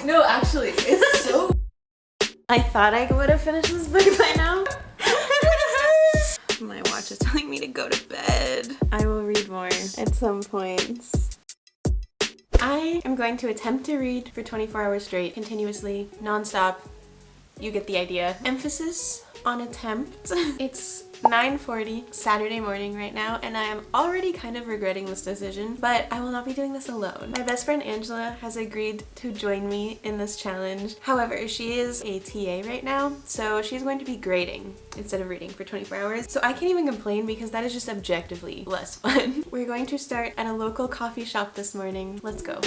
No, actually, it's so... I thought I would have finished this book by now. My watch is telling me to go to bed. I will read more at some point. I am going to attempt to read for 24 hours straight, continuously, non-stop. You get the idea. Emphasis on attempt. It's 9:40 Saturday morning right now, and I am already kind of regretting this decision, but I will not be doing this alone. My best friend Angela has agreed to join me in this challenge. However, she is a TA right now, so she's going to be grading instead of reading for 24 hours. So I can't even complain because that is just objectively less fun. We're going to start at a local coffee shop this morning. Let's go.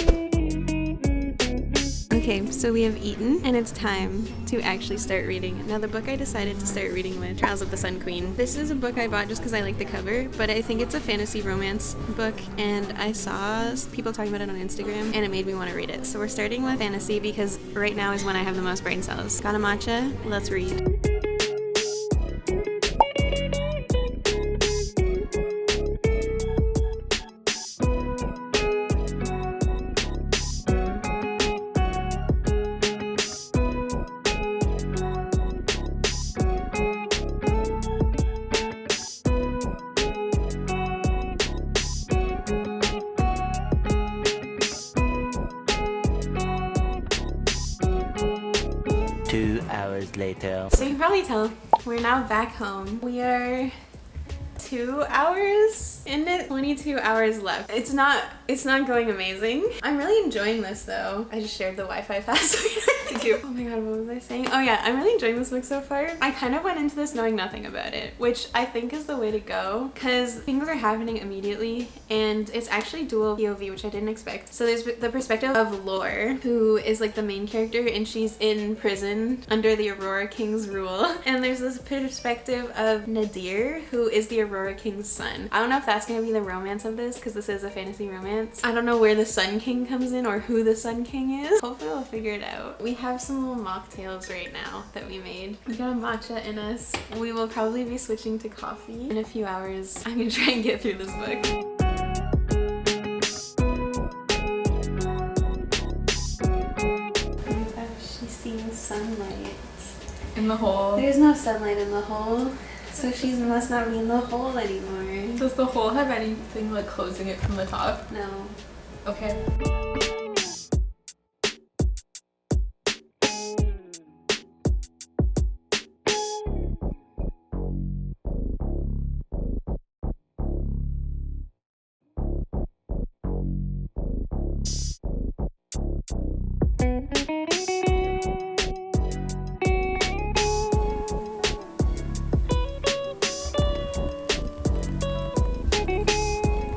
Okay, so we have eaten and it's time to actually start reading. Now the book I decided to start reading was Trials of the Sun Queen. This is a book I bought just because I like the cover, but I think it's a fantasy romance book and I saw people talking about it on Instagram and it made me want to read it. So we're starting with fantasy because right now is when I have the most brain cells. Got a matcha? Let's read. 2 hours later. So you can probably tell we're now back home. We are 2 hours in it, 22 hours left. It's not going amazing. I'm really enjoying this though. I just shared the Wi-Fi password. Thank you. Oh my god, what was I saying? Oh yeah, I'm really enjoying this book so far. I kind of went into this knowing nothing about it, which I think is the way to go because things are happening immediately and it's actually dual POV, which I didn't expect. So there's the perspective of Lore, who is like the main character and she's in prison under the Aurora King's rule. And there's this perspective of Nadir, who is the Aurora King's son. I don't know if that's gonna be the romance of this because this is a fantasy romance. I don't know where the Sun King comes in or who the Sun King is. Hopefully we'll figure it out. We have some little mocktails right now that we made. We got a matcha in us. We will probably be switching to coffee in a few hours. I'm gonna try and get through this book. She's seeing sunlight. In the hole. There's no sunlight in the hole. So she must not be in the hole anymore. Does the hole have anything like closing it from the top? No. Okay.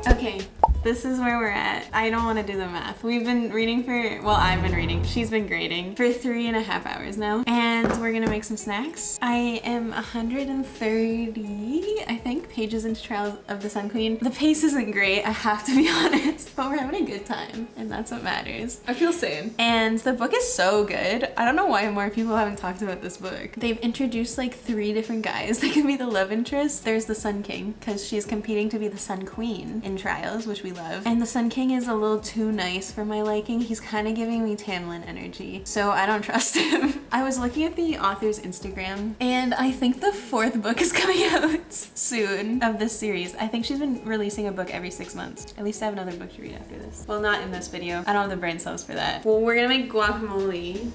Okay, this is where we're at. I don't want to do the math. We've been reading I've been reading. She's been grading for 3.5 hours now. And we're gonna make some snacks. I am 130, I think, pages into Trials of the Sun Queen. The pace isn't great, I have to be honest, but we're having a good time and that's what matters. I feel sane. And the book is so good. I don't know why more people haven't talked about this book. They've introduced like 3 different guys that can be the love interest. There's the Sun King, because she's competing to be the Sun Queen in Trials, which we love. And the Sun King is a little too nice for my liking. He's kind of giving me Tamlin energy, so I don't trust him. I was looking at the author's Instagram, and I think the 4th book is coming out soon of this series. I think she's been releasing a book every 6 months. At least I have another book to read after this. Well, not in this video. I don't have the brain cells for that. Well, we're gonna make guacamole.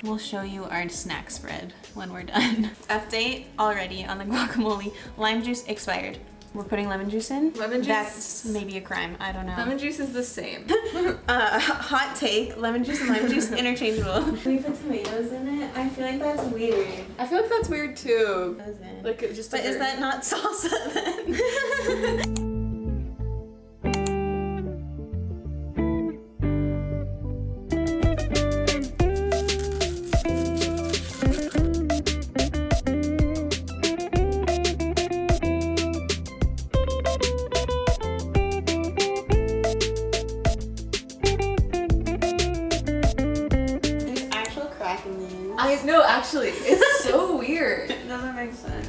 We'll show you our snack spread when we're done. Update already on the guacamole. Lime juice expired. We're putting lemon juice in? Lemon juice? That's maybe a crime. I don't know. Lemon juice is the same. Hot take. Lemon juice and lime juice interchangeable. We put tomatoes in it? I feel like that's weird. I feel like that's weird too. Doesn't. Like it just. But is that not salsa then? No, actually, it's so weird. It doesn't make sense.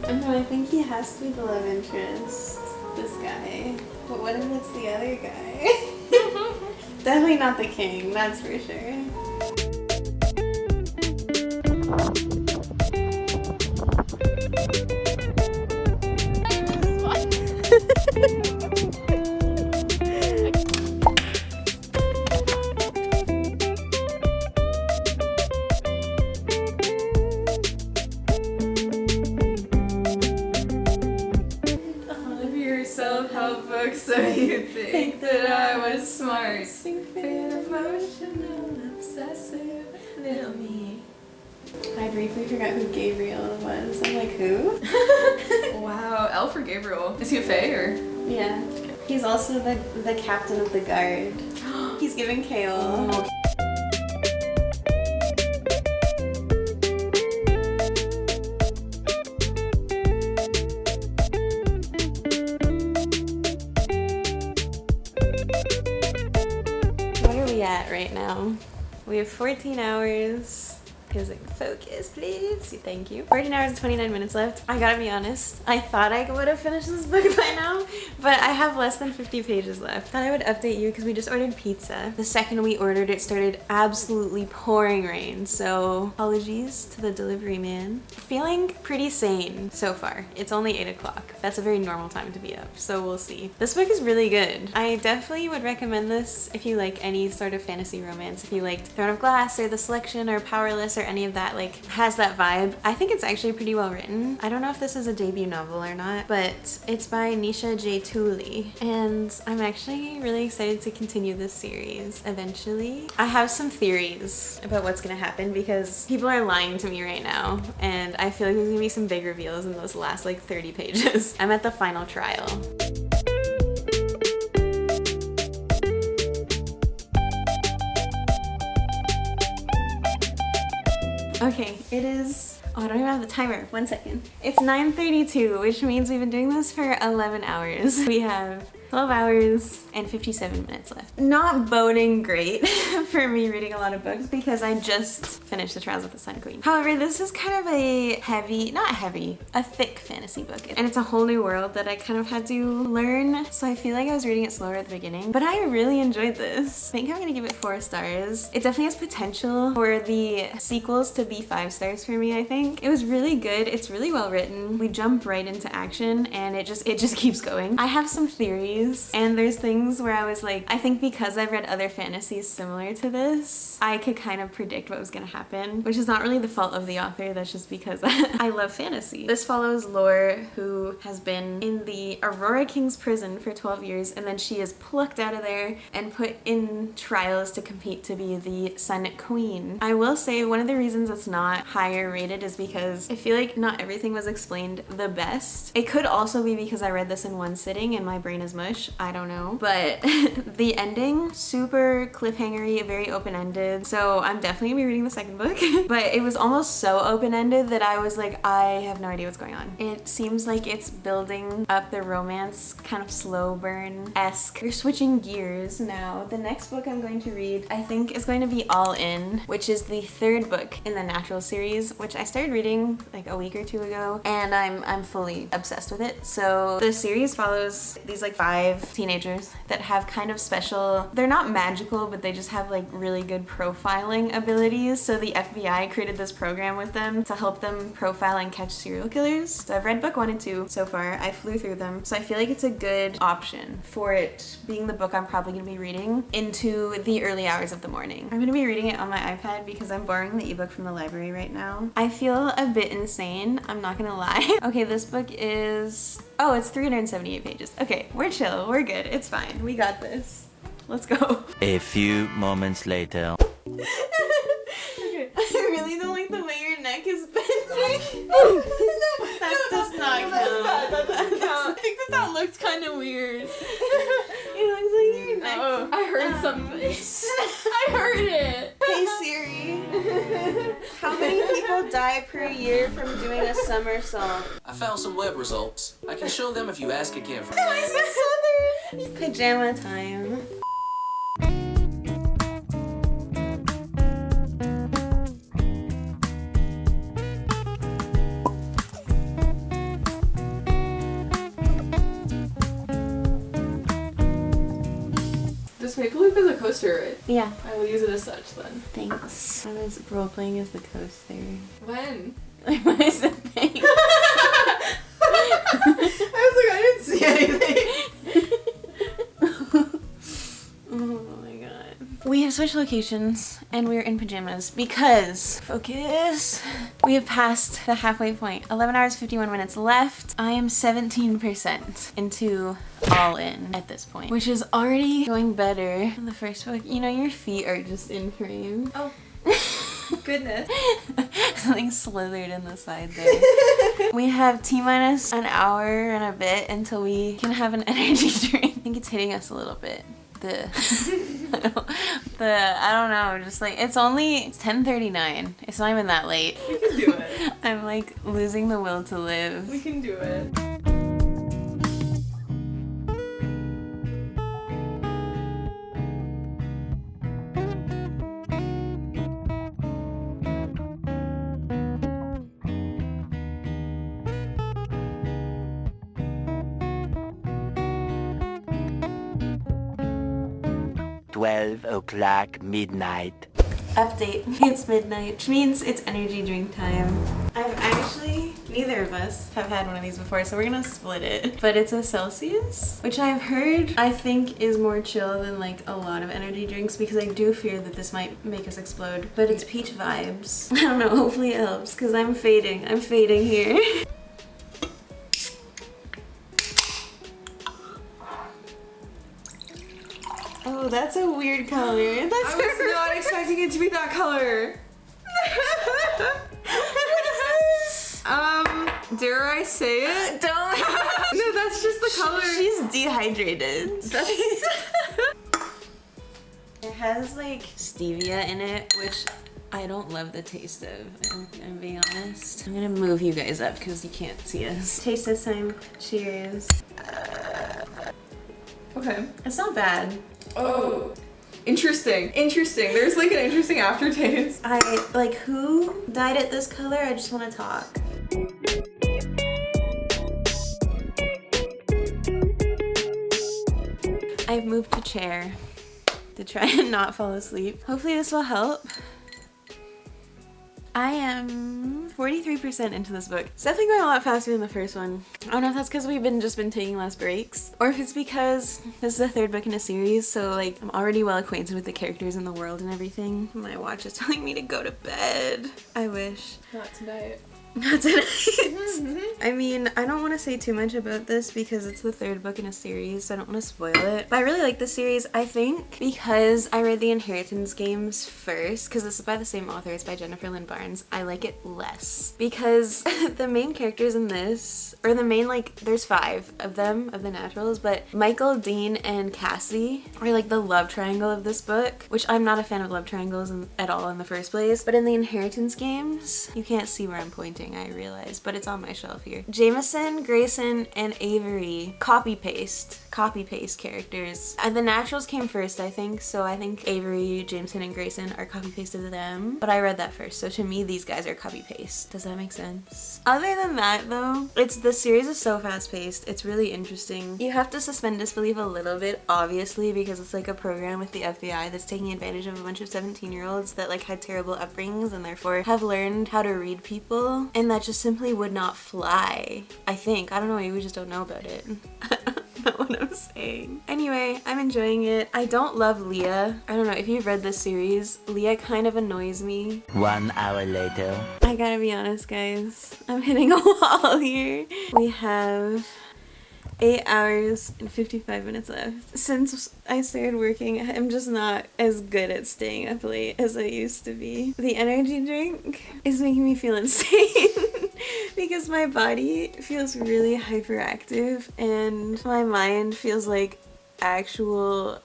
And I think he has to be the love interest. This guy. But what if it's the other guy? Definitely not the king, that's for sure. Self-help book, so you think that I was smart. Emotional, obsessive, little me. I briefly forgot who Gabriel was. I'm like, who? Wow, L for Gabriel. Is he a fae or? Yeah. He's also the captain of the guard. He's giving Kale. Oh. What are we at right now? We have 14 hours. Because focus, please. Thank you. 14 hours and 29 minutes left. I gotta be honest. I thought I would have finished this book by now, but I have less than 50 pages left. Thought I would update you because we just ordered pizza. The second we ordered, it started absolutely pouring rain. So apologies to the delivery man. Feeling pretty sane so far. It's only 8 o'clock. That's a very normal time to be up. So we'll see. This book is really good. I definitely would recommend this if you like any sort of fantasy romance. If you liked Throne of Glass or The Selection or Powerless or any of that, like, has that vibe. I think it's actually pretty well written. I don't know if this is a debut novel or not, but it's by Nisha J. Tooley, and I'm actually really excited to continue this series eventually. I have some theories about what's gonna happen because people are lying to me right now, and I feel like there's gonna be some big reveals in those last like 30 pages. I'm at the final trial. Okay, it is, oh, I don't even have the timer. 1 second. It's 9:32, which means we've been doing this for 11 hours. We have 12 hours and 57 minutes left. Not boding great for me reading a lot of books because I just finished The Trials of the Sun Queen. However, this is kind of a heavy, not heavy, a thick fantasy book. And it's a whole new world that I kind of had to learn. So I feel like I was reading it slower at the beginning, but I really enjoyed this. I think I'm gonna give it 4 stars. It definitely has potential for the sequels to be 5 stars for me, I think. It was really good. It's really well written. We jump right into action and it just keeps going. I have some theories. And there's things where I was like, I think because I've read other fantasies similar to this, I could kind of predict what was gonna happen, which is not really the fault of the author, that's just because I love fantasy. This follows Lore, who has been in the Aurora King's prison for 12 years, and then she is plucked out of there and put in trials to compete to be the Sun Queen. I will say one of the reasons it's not higher rated is because I feel like not everything was explained the best. It could also be because I read this in one sitting and my brain is mush. I don't know, but the ending, super cliffhangery, very open-ended. So I'm definitely gonna be reading the second book, but it was almost so open-ended that I was like, I have no idea what's going on. It seems like it's building up the romance, kind of slow burn-esque. You're switching gears now. The next book I'm going to read, I think, is going to be All In, which is the 3rd book in the Natural series, which I started reading like a week or 2 ago, and I'm fully obsessed with it. So the series follows these like 5 teenagers that have kind of special, they're not magical, but they just have like really good profiling abilities. So the FBI created this program with them to help them profile and catch serial killers. So I've read book 1 and 2 so far. I flew through them. So I feel like it's a good option for it being the book I'm probably gonna be reading into the early hours of the morning. I'm gonna be reading it on my iPad because I'm borrowing the ebook from the library right now. I feel a bit insane, I'm not gonna lie. Okay, this book is, oh, it's 378 pages. Okay, we're chill, we're good, it's fine. We got this. Let's go. A few moments later. Okay. I really don't like the way your neck is bending. That does not count. That doesn't count. I think that looked kind of weird. It looks like your neck. Oh, I heard something. I heard it. Hey Siri, how many people die per year from doing a somersault? I found some web results. I can show them if you ask again. Pajama time. This Maple Leaf is a coaster, right? Yeah. I will use it as such then. Thanks. I was role playing as the coaster. When? What is the thing? I was like, I didn't see anything. Oh my god. We have switched locations and we're in pajamas because, focus, we have passed the halfway point. 11 hours, 51 minutes left. I am 17% into all in at this point, which is already going better than the first book. You know, your feet are just in frame. Oh. Goodness. Something slithered in the side there. We have T-minus an hour and a bit until we can have an energy drink. I think it's hitting us a little bit. I don't know, just like, it's 10:39. It's not even that late. We can do it. I'm like losing the will to live. We can do it. 12 o'clock midnight. Update. It's midnight, which means it's energy drink time. Neither of us have had one of these before, so we're gonna split it. But it's a Celsius, which I've heard I think is more chill than like a lot of energy drinks because I do fear that this might make us explode. But it's peach vibes. I don't know, hopefully it helps because I'm fading. I'm fading here. Oh, that's a weird color. I was not expecting it to be that color. What is this? Dare I say it? Don't. No, that's just the color. She's dehydrated. That's It has like stevia in it, which I don't love the taste of. I'm being honest. I'm gonna move you guys up because you can't see us. Taste this time. Cheers. okay. It's not bad. Oh. Interesting. Interesting. There's like an interesting aftertaste. Who dyed it this color? I just want to talk. I've moved a chair to try and not fall asleep. Hopefully this will help. I am 43% into this book. It's definitely going a lot faster than the first one. I don't know if that's because we've just been taking less breaks, or if it's because this is the third book in a series, so like I'm already well acquainted with the characters in the world and everything. My watch is telling me to go to bed. I wish. Not tonight. Not tonight. I mean, I don't want to say too much about this because it's the third book in a series, so I don't want to spoil it. But I really like this series, I think, because I read the Inheritance Games first, because this is by the same author, it's by Jennifer Lynn Barnes. I like it less because the main characters in this, or the main, there's 5 of them, of the naturals, but Michael, Dean, and Cassie are like the love triangle of this book, which I'm not a fan of love triangles at all in the first place. But in the Inheritance Games, you can't see where I'm pointing, I realize, but it's on my shelf here. Jameson, Grayson, and Avery copy-paste characters. The naturals came first, I think, so I think Avery, Jameson, and Grayson are copy-pasted to them, but I read that first, so to me these guys are copy-paste. Does that make sense? Other than that though, the series is so fast-paced, it's really interesting. You have to suspend disbelief a little bit, obviously, because it's like a program with the FBI that's taking advantage of a bunch of 17-year-olds that had terrible upbringings and therefore have learned how to read people, and that just simply would not fly, I think. I don't know, maybe we just don't know about it. I don't know what I'm saying. Anyway, I'm enjoying it. I don't love Leah. I don't know, if you've read this series, Leah kind of annoys me. 1 hour later. I gotta be honest, guys. I'm hitting a wall here. We have 8 hours and 55 minutes left. Since I started working, I'm just not as good at staying up late as I used to be. The energy drink is making me feel insane because my body feels really hyperactive and my mind feels like actual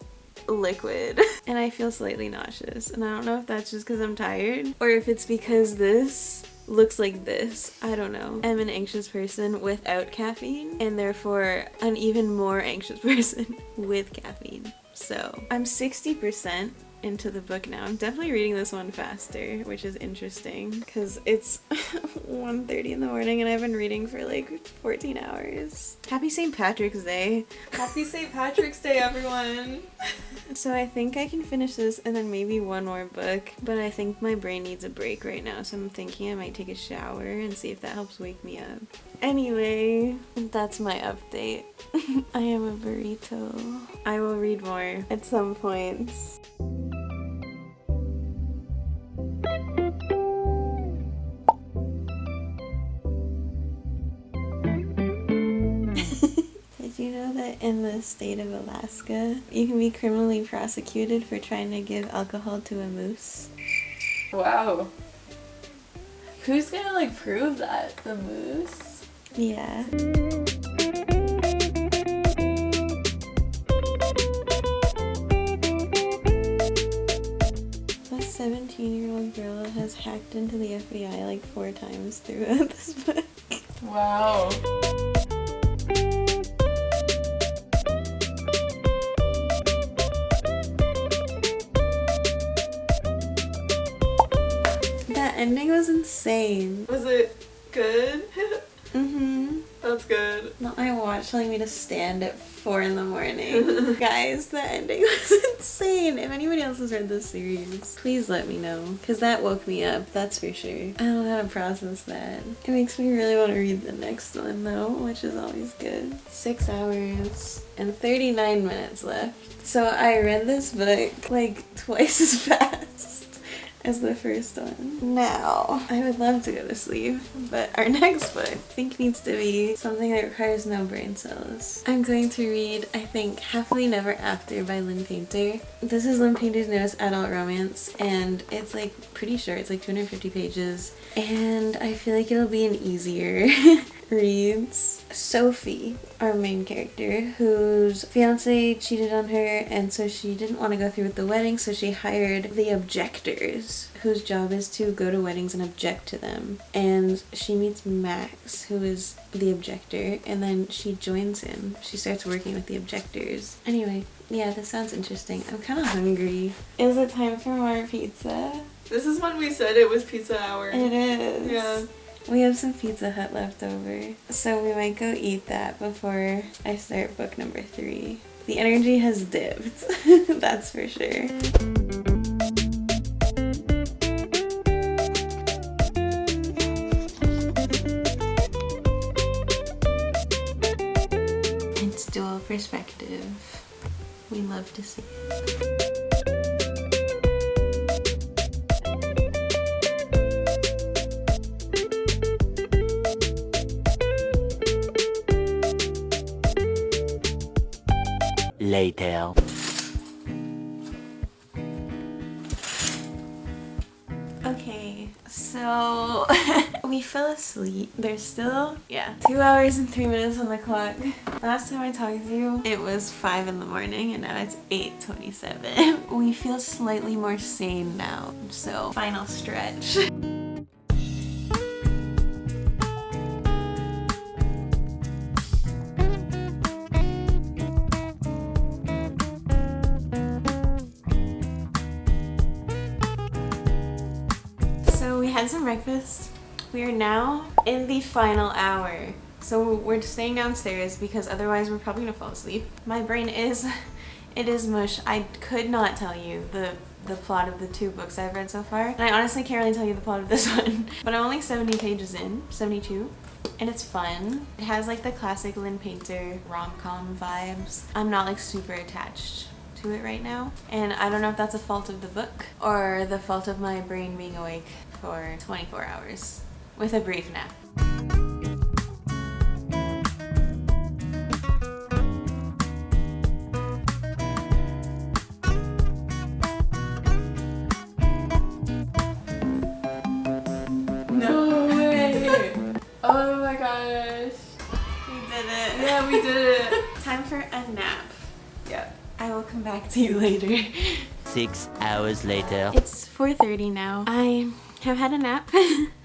liquid and I feel slightly nauseous, and I don't know if that's just because I'm tired or if it's because this looks like this. I don't know. I'm an anxious person without caffeine and therefore an even more anxious person with caffeine. So I'm 60% into the book now. I'm definitely reading this one faster, which is interesting because it's 1:30 in the morning and I've been reading for like 14 hours. Happy St. Patrick's Day. Happy St. Patrick's Day, everyone. So I think I can finish this and then maybe one more book, but I think my brain needs a break right now, so I'm thinking I might take a shower and see if that helps wake me up. Anyway, that's my update. I am a burrito. I will read more at some points. Did you know that in the state of Alaska, you can be criminally prosecuted for trying to give alcohol to a moose? Wow. Who's gonna like prove that? The moose? Yeah. The 17-year-old girl has hacked into the FBI like 4 times throughout this book. Wow. That ending was insane. Was it good? That's good. Not my watch telling me to stand at 4 in the morning. Guys, the ending was insane. If anybody else has read this series, please let me know. Because that woke me up, that's for sure. I don't know how to process that. It makes me really want to read the next one though, which is always good. 6 hours and 39 minutes left. So I read this book like twice as fast as the first one. Now, I would love to go to sleep, but our next book I think needs to be something that requires no brain cells. I'm going to read, I think, Happily Never After by Lynn Painter. This is Lynn Painter's newest adult romance, and it's like pretty short. It's like 250 pages, and I feel like it'll be an easier reads. Sophie, our main character, whose fiance cheated on her, and so she didn't want to go through with the wedding, so she hired the objectors, whose job is to go to weddings and object to them. And she meets Max, who is the objector, and then she joins him. She starts working with the objectors. Anyway, yeah, this sounds interesting. I'm kind of hungry. Is it time for more pizza? This is when we said it was pizza hour. It is. Yeah. We have some Pizza Hut left over, so we might go eat that before I start book number 3. The energy has dipped, that's for sure. It's dual perspective. We love to see it. Later. Okay, so we fell asleep. There's still, 2 hours and 3 minutes on the clock. Last time I talked to you, it was 5 in the morning and now it's 8:27. We feel slightly more sane now, so final stretch. Had some breakfast. We are now in the final hour. So we're staying downstairs because otherwise we're probably gonna fall asleep. My brain is, it is mush. I could not tell you the plot of the 2 books I've read so far. And I honestly can't really tell you the plot of this one. But I'm only 70 pages in, 72. And it's fun. It has like the classic Lynn Painter rom-com vibes. I'm not like super attached to it right now. And I don't know if that's a fault of the book or the fault of my brain being awake for 24 hours with a brief nap. No way! Oh my gosh. We did it. Yeah, we did it. Time for a nap. Yeah. I will come back to you later. 6 hours later. It's 4:30 now. I have had a nap.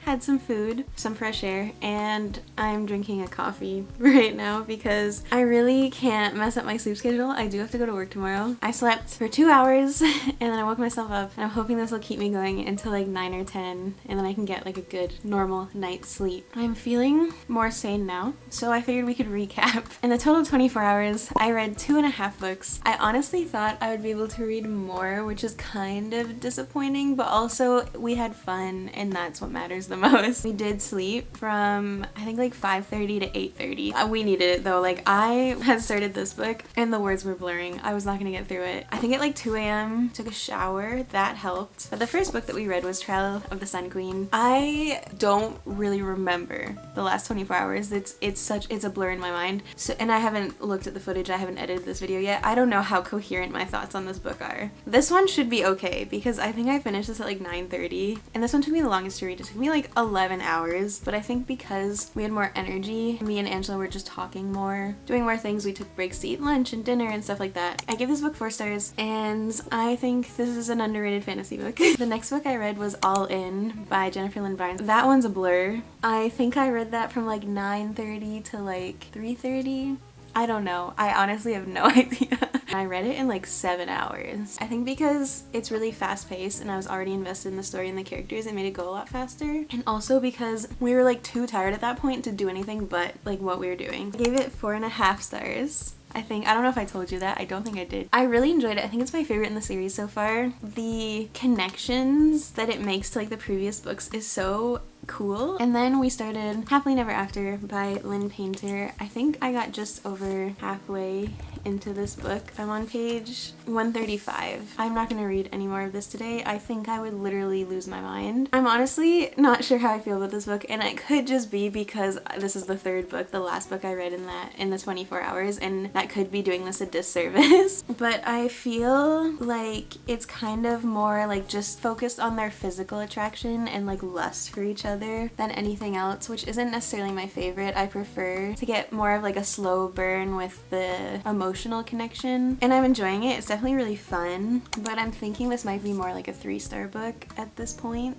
had some food, some fresh air, and I'm drinking a coffee right now because I really can't mess up my sleep schedule. I do have to go to work tomorrow. I slept for 2 hours and then I woke myself up, and I'm hoping this will keep me going until like 9 or 10, and then I can get like a good normal night's sleep. I'm feeling more sane now, so I figured we could recap. In the total 24 hours, I read 2.5 books. I honestly thought I would be able to read more, which is kind of disappointing, but also we had fun, and that's what matters the most. We did sleep from I think like 5:30 to 8:30. We needed it though. Like, I had started this book and the words were blurring. I was not gonna get through it. I think at like 2 a.m. took a shower. That helped. But the first book that we read was Trial of the Sun Queen. I don't really remember the last 24 hours. It's a blur in my mind. So, and I haven't looked at the footage. I haven't edited this video yet. I don't know how coherent my thoughts on this book are. This one should be okay because I think I finished this at like 9:30, and this one took me the longest to read. It took me like 11 hours, but I think because we had more energy, me and Angela were just talking more, doing more things. We took breaks to eat lunch and dinner and stuff like that. I give this book 4 stars, and I think this is an underrated fantasy book. The next book I read was All In by Jennifer Lynn Barnes. That one's a blur. I think I read that from like 9:30 to like 3:30. I don't know. I honestly have no idea. I read it in like 7 hours. I think because it's really fast paced and I was already invested in the story and the characters, it made it go a lot faster. And also because we were like too tired at that point to do anything but like what we were doing. I gave it 4.5 stars. I don't know if I told you that. I don't think I did. I really enjoyed it. I think it's my favorite in the series so far. The connections that it makes to like the previous books is so cool. And then we started Happily Never After by Lynn Painter. I think I got just over halfway into this book. I'm on page 135. I'm not gonna read any more of this today. I think I would literally lose my mind. I'm honestly not sure how I feel about this book, and it could just be because this is the 3rd book, the last book I read in the 24 hours, and that could be doing this a disservice. But I feel like it's kind of more like just focused on their physical attraction and like lust for each other than anything else, which isn't necessarily my favorite. I prefer to get more of like a slow burn with the emotional connection, and I'm enjoying it. It's definitely really fun, but I'm thinking this might be more like a 3-star book at this point.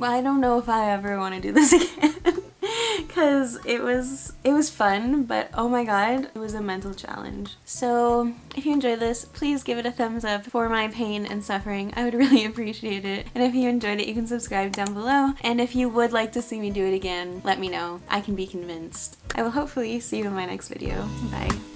I don't know if I ever want to do this again. Because it was fun, but oh my god, it was a mental challenge. So if you enjoyed this, please give it a thumbs up for my pain and suffering. I would really appreciate it. And if you enjoyed it, you can subscribe down below. And if you would like to see me do it again, let me know. I can be convinced. I will hopefully see you in my next video. Bye.